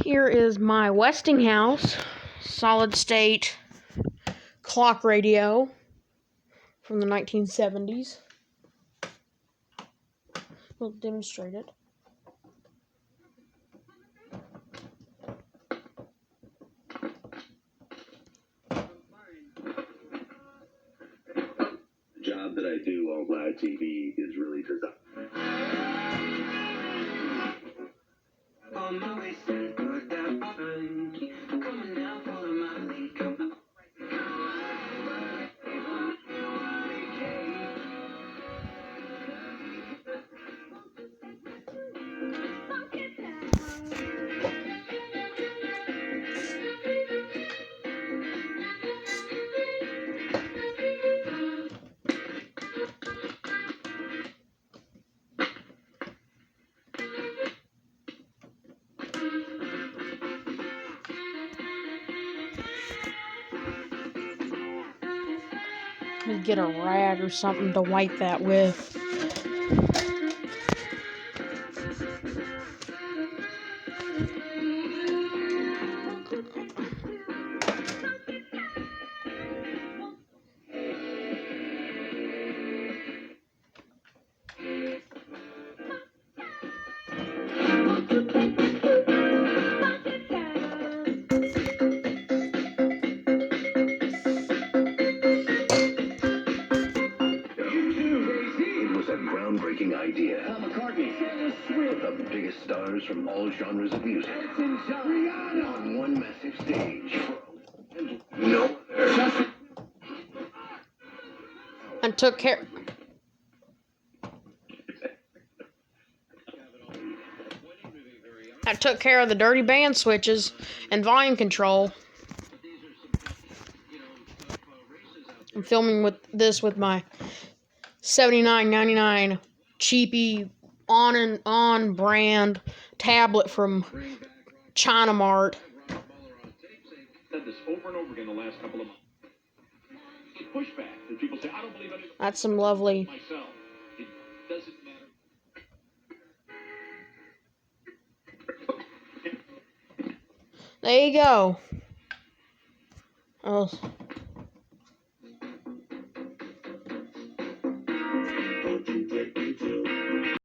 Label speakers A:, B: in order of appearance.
A: Here is my Westinghouse solid-state clock radio from the 1970s. We'll demonstrate it.
B: The job that I do on live TV is really designed. On my way, put that behind. Coming down for my lead.
A: Get a rag or something to wipe that with.
B: Groundbreaking idea. With the biggest stars from all genres of music on one massive stage. No other.
A: And took care. I took care of the dirty band switches and volume control. I'm filming with this with my $79.99 cheapy on brand tablet from China Mart.
C: Said this over and over again the last couple of months. Pushback that people say, I don't believe anything.
A: That's some lovely.
C: Myself. It doesn't matter.
A: There you go. Oh.